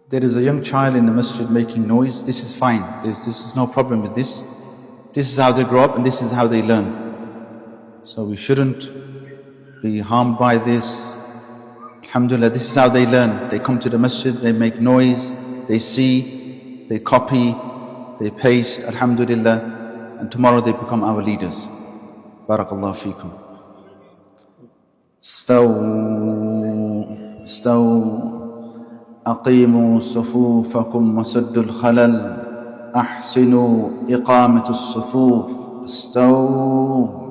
There is a young child in the masjid making noise. This is fine. This is no problem with this. This is how they grow up and this is how they learn. So we shouldn't be harmed by this. Alhamdulillah, this is how they learn. They come to the masjid, they make noise, they see, they copy, they paste, alhamdulillah, and tomorrow they become our leaders. Barakallahu feekum. استووا أقيموا صفوفكم وسدوا الخلل أحسنوا إقامة الصفوف استووا